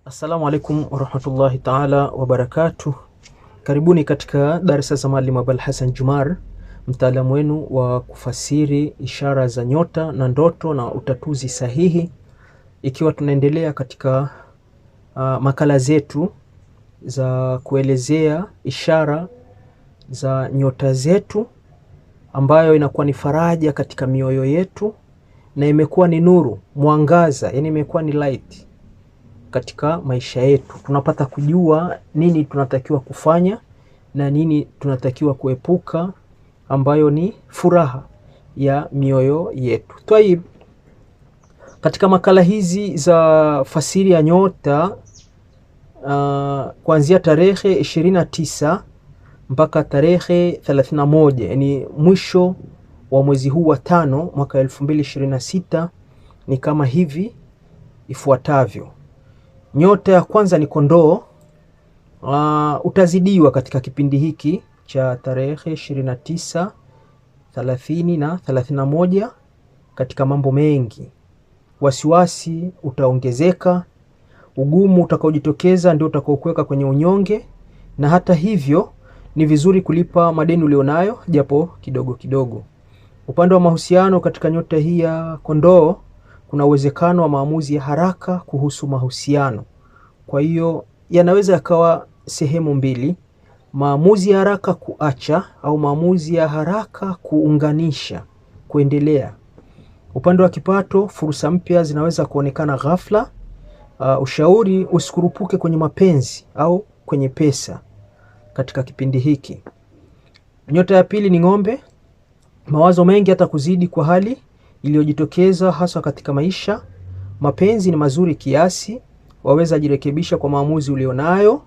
Assalamu alaikum warahmatullahi ta'ala wabarakatuh. Karibuni katika darasa za Mwalimu Abul Hassan Jumar, mtaalamu wenu wa kufasiri ishara za nyota na ndoto na utatuzi sahihi, ikiwa tunaendelea katika makala zetu za kuelezea ishara za nyota zetu, ambayo inakuwa ni faraja katika mioyo yetu na imekuwa ni nuru, mwangaza, yani imekuwa ni light katika maisha yetu. Tunapata kujua nini tunatakiwa kufanya na nini tunatakiwa kuepuka, ambayo ni furaha ya mioyo yetu. Twaib, katika makala hizi za fasiri ya nyota kuanzia tarehe 29 mpaka tarehe 31, yani mwisho wa mwezi huu wa 5 mwaka 2026, ni kama hivi ifuatavyo. Nyota ya kwanza ni Kondoo. Utazidiwa katika kipindi hiki cha tarehe 29, 30 na 31 katika mambo mengi. Wasiwasi utaongezeka, ugumu utakaojitokeza ndio utakaokuweka kwenye unyonge, na hata hivyo ni vizuri kulipa madeni ulionayo japo kidogo kidogo. Upande wa mahusiano, katika nyota hii ya Kondoo kuna uwezekano wa maamuzi ya haraka kuhusu mahusiano. Kwa hiyo yanaweza yakawa sehemu mbili: maamuzi ya haraka kuacha au maamuzi ya haraka kuunganisha, kuendelea. Upande wa kipato, fursa mpya zinaweza kuonekana ghafla. Ushauri, usikurupuke kwenye mapenzi au kwenye pesa katika kipindi hiki. Nyota ya pili ni Ng'ombe. Mawazo mengi hata kuzidi kwa hali iliyojitokeza hasa katika maisha. Mapenzi ni mazuri kiasi, waweza jirekebisha kwa maamuzi ulionayo.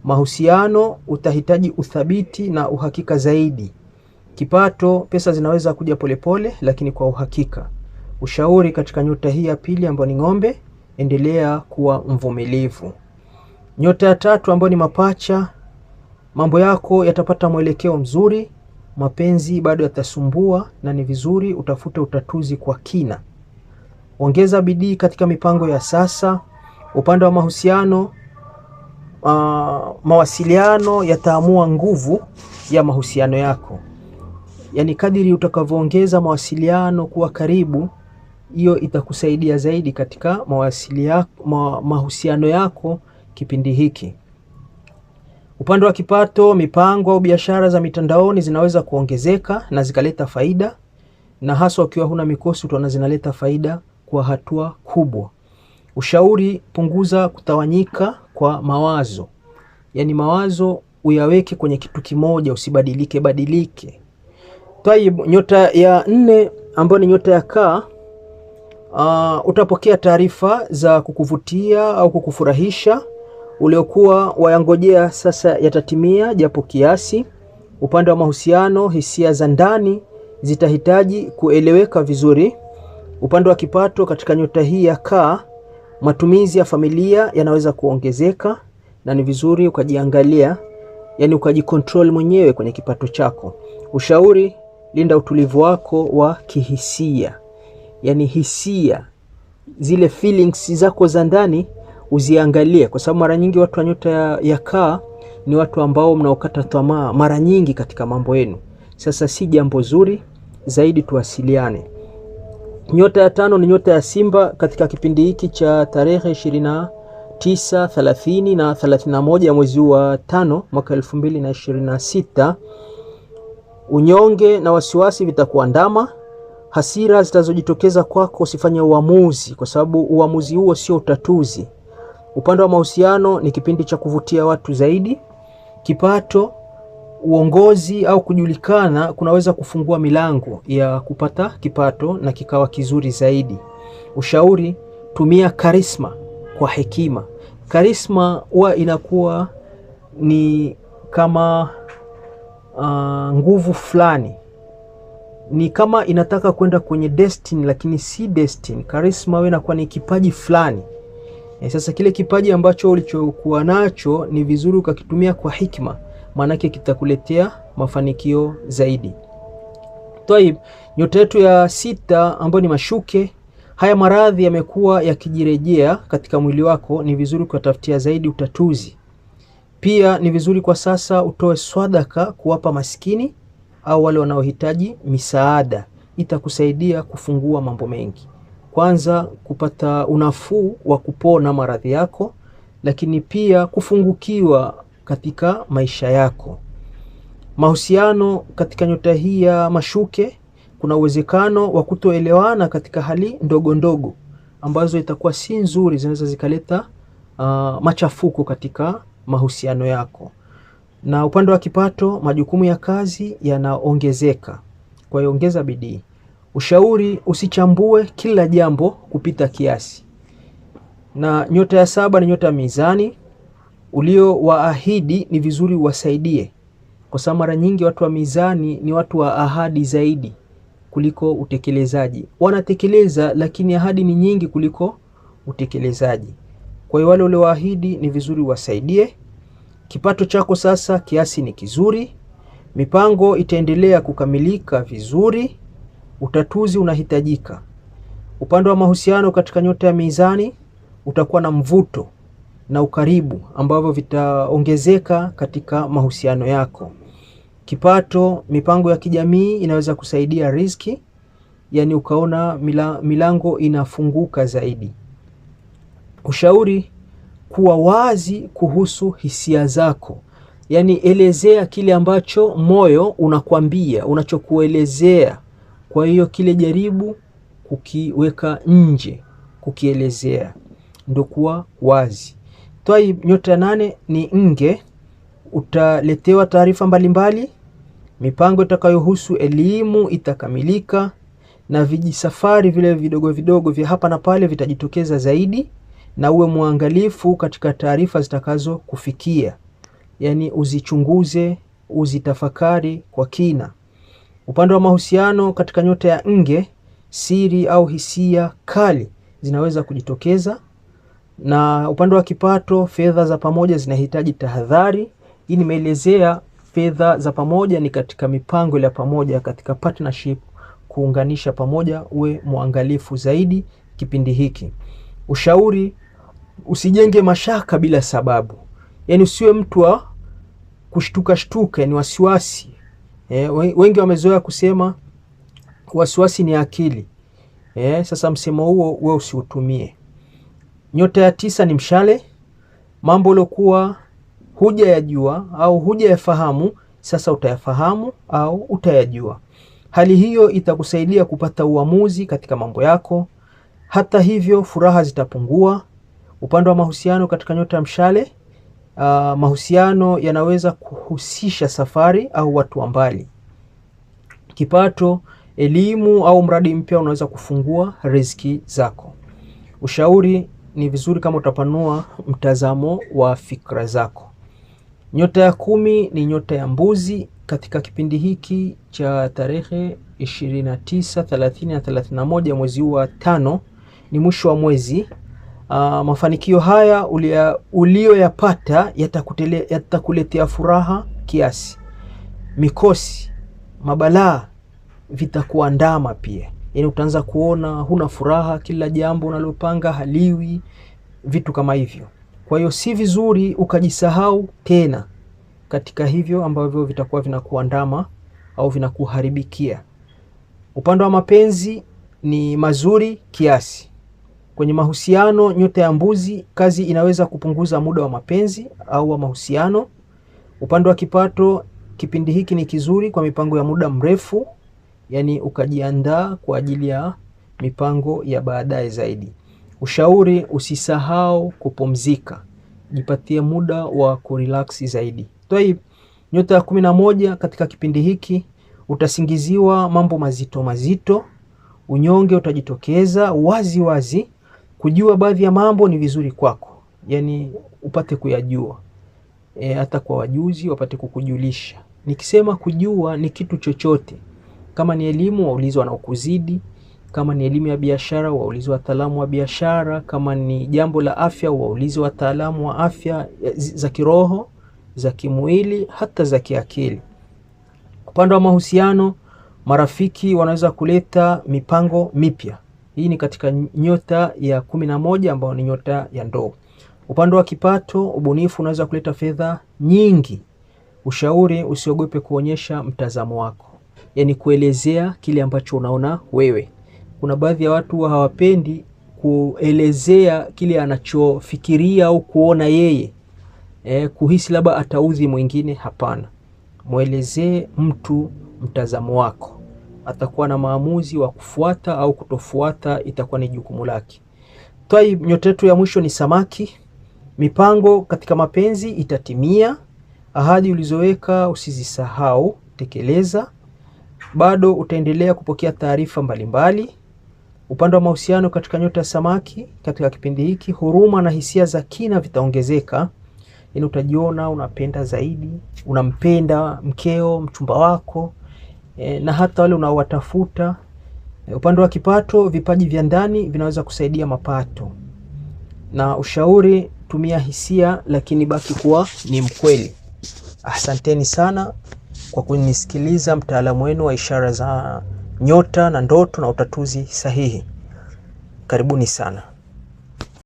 Mahusiano, utahitaji uthabiti na uhakika zaidi. Kipato, pesa zinaweza kuja polepole lakini kwa uhakika. Ushauri katika nyota hii ya pili ambayo ni Ng'ombe, endelea kuwa mvumilivu. Nyota ya tatu ambayo ni Mapacha. Mambo yako yatapata mwelekeo mzuri, mapenzi bado yatasumbua na ni vizuri utafute utatuzi kwa kina. Ongeza bidii katika mipango ya sasa. Upande wa mahusiano, mawasiliano yataamua nguvu ya mahusiano yako. Yani kadiri utakavyoongeza mawasiliano kuwa karibu, hiyo itakusaidia zaidi katika mahusiano yako kipindi hiki. Upande wa kipato, mipango au biashara za mitandaoni zinaweza kuongezeka na zikaleta faida, na hasa ukiwa huna mikosi utaona zinaleta faida kwa hatua kubwa. Ushauri, punguza kutawanyika kwa mawazo. Yani mawazo uyaweke kwenye kitu kimoja, usibadilike. Tayib, nyota ya 4 ambayo ni nyota ya Kaa. Utapokea taarifa za kukuvutia au kukufurahisha uliokuwa wayangojea sasa yatatimia japo kiasi. Upande wa mahusiano, hisia za ndani zitahitaji kueleweka vizuri. Upande wa kipato, katika nyota hii ya Kaa, matumizi ya familia yanaweza kuongezeka na ni vizuri ukajiangalia, yani ukajikontrol mwenyewe kwenye kipato chako. Ushauri, linda utulivu wako wa kihisia. Yani hisia, zile feelings zako za ndani uziangalie, kwa sababu mara nyingi watu wa nyota ya Kaa ni watu ambao mnaokata tamaa mara nyingi katika mambo yenu. Sasa si jambo zuri, zaidi tuwasiliane. Nyota ya 5 ni nyota ya Simba. Katika kipindi hiki cha tarehe 29, 30 na 31 ya mwezi wa 5 mwaka 2026, unyonge na wasiwasi vitakuandama. Hasira zitazojitokeza kwako, usifanye uamuzi kwa sababu uamuzi huo sio utatuzi. Upande wa mahusiano, ni kipindi cha kuvutia watu zaidi. Kipato, uongozi au kujulikana kunaweza kufungua milango ya kupata kipato na kikawa kizuri zaidi. Ushauri, tumia karisma kwa hekima. Karisma huwa inakuwa ni kama nguvu fulani, ni kama inataka kwenda kwenye destiny lakini si destiny. Karisma wewe inakuwa ni kipaji fulani. Sasa kile kipaji ambacho ulichokuwa nacho ni vizuri ukakitumia kwa hikma, maanake kitakuletea mafanikio zaidi. Tayib, nyota yetu ya 6 ambayo ni Mashuke. haya maradhi yamekuwa yakijirejea katika mwili wako, ni vizuri kutafutia zaidi utatuzi. Pia ni vizuri kwa sasa utoe swadaka kuwapa maskini au wale wanaohitaji misaada. Itakusaidia kufungua mambo mengi. Kwanza kupata unafuu wa kupona maradhi yako, lakini pia kufungukiwa katika maisha yako. Mahusiano katika nyota hii ya mashuke, kuna uwezekano wa kutoelewana katika hali ndogo ndogo ambazo itakuwa si nzuri, zinaweza zikaleta machafuko katika mahusiano yako. Na upande wa kipato, majukumu ya kazi yanaongezeka, kwa hiyo ongeza bidii. Ushauri, usichambue kila jambo kupita kiasi. Na nyota ya 7 ni nyota ya Mizani. Ulio waahidi ni vizuri wasaidie, kwa sababu mara nyingi watu wa Mizani ni watu wa ahadi zaidi kuliko utekelezaji. Wanatekeleza, lakini ahadi ni nyingi kuliko utekelezaji. Kwa hiyo wale uliowaahidi ni vizuri wasaidie. Kipato chako sasa kiasi ni kizuri. Mipango itaendelea kukamilika vizuri. Utatuzi unahitajika. Upande wa mahusiano katika nyota ya Mizani, utakuwa na mvuto na ukaribu ambavyo vitaongezeka katika mahusiano yako. Kipato, mipango ya kijamii inaweza kusaidia riziki, yani ukaona milango inafunguka zaidi. Ushauri, kuwa wazi kuhusu hisia zako. Yani elezea kile ambacho moyo unakwambia, unachokuelezea. Kwa hiyo kile jaribu kukiweka nje, kukielezea. Ndio kuwa wazi. Twai nyota 8 ni Nge. Utaletewa taarifa mbalimbali. Mipango itakayohusu elimu itakamilika, na vijisafari vile vidogo vidogo vya hapa na pale vitajitokeza zaidi, na uwe muangalifu katika taarifa zitakazo kufikia. Yani uzichunguze, uzitafakari kwa kina. Upande wa mahusiano katika nyota ya Nge, siri au hisia kali zinaweza kujitokeza. Na upande wa kipato, fedha za pamoja zinahitaji tahadhari. Hii nimeelezea fedha za pamoja ni katika mipango ya pamoja, katika partnership, kuunganisha pamoja. Uwe muangalifu zaidi kipindi hiki. Ushauri, usijenge mashaka bila sababu. Yani usiwe mtu wa kushtuka, ni wasiwasi. Wengi wamezoea kusema wasiwasi ni akili. Sasa msemo huo wewe usiutumie. Nyota ya 9 ni Mshale. Mambo uliokuwa hujayajua au hujayafahamu, sasa utayafahamu au utayajua. Hali hiyo itakusaidia kupata uamuzi katika mambo yako. Hata hivyo, furaha zitapungua. Upande wa mahusiano katika nyota ya Mshale, mahusiano yanaweza kuhusisha safari au watu wa mbali. Kipato, elimu au mradi mpya unaweza kufungua riziki zako. Ushauri, ni vizuri kama utapanua mtazamo wa fikra zako. Nyota ya 10 ni nyota ya Mbuzi. Katika kipindi hiki cha tarehe 29, 30 na 31 mwezi wa 5, ni mwisho wa mwezi. Mafanikio haya ulioyapata yatakuletea furaha kiasi. Mikosi, mabalaa vitakuandama pia. Yani utaanza kuona huna furaha, kila jambo unalopanga haliwi, vitu kama hivyo. Kwa hiyo si vizuri ukajisahau tena katika hivyo ambavyo vitakuwa vinakuandama au vinakuharibikia. Upande wa mapenzi ni mazuri kiasi. Kwenye mahusiano, nyota ya Mbuzi, kazi inaweza kupunguza muda wa mapenzi au wa mahusiano. Upande wa kipato, kipindi hiki ni kizuri kwa mipango ya muda mrefu, yani ukajiandaa kwa ajili ya mipango ya baadaye zaidi. Ushauri, usisahau kupumzika. Jipatie muda wa kurelax zaidi. Toi nyota ya 11, katika kipindi hiki utasingiziwa mambo mazito mazito. Unyonge utajitokeza wazi wazi. Kujua baadhi ya mambo ni vizuri kwako, yani upate kuyajua. Hata kwa wajuzi wapate kukujulisha. Nikisema kujua ni kitu chochote. Kama ni elimu, waulizwe wanaokuzidi. Kama ni elimu ya biashara, waulizwe wataalamu wa biashara. Kama ni jambo la afya, waulizwe wataalamu wa afya za kiroho, za kimwili, hata za kiakili. Upande wa mahusiano, marafiki wanaweza kuleta mipango mipya. Hii ni katika nyota ya 11 ambayo ni nyota ya Ndoo. Upande wa kipato, ubunifu unaweza kuleta fedha nyingi. Ushauri, usiogope kuonyesha mtazamo wako, yaani kuelezea kile ambacho unaona wewe. Kuna baadhi ya watu hawapendi kuelezea kile anachofikiria au kuona yeye, kuhisi labda ataudhi mwingine. Hapana, muelezee mtu mtazamo wako, atakuwa na maamuzi wa kufuata au kutofuata, itakuwa ni jukumu lake. Nyota yetu ya mwisho ni Samaki. Mipango katika mapenzi itatimia. Ahadi ulizoweka usizisahau, tekeleza. Bado utaendelea kupokea taarifa mbalimbali. Upande wa mahusiano katika nyota ya Samaki, katika kipindi hiki, huruma na hisia za kina vitaongezeka. Yaani utajiona unapenda zaidi, unampenda mkeo, mchumba wako, na hata wale unaowatafuta. Upande wa kipato, vipaji vya ndani vinaweza kusaidia mapato. Na ushauri, tumia hisia lakini baki kuwa ni mkweli. Asanteni sana kwa kunisikiliza, mtaalamu wenu wa ishara za nyota na ndoto na utatuzi sahihi. Karibuni sana.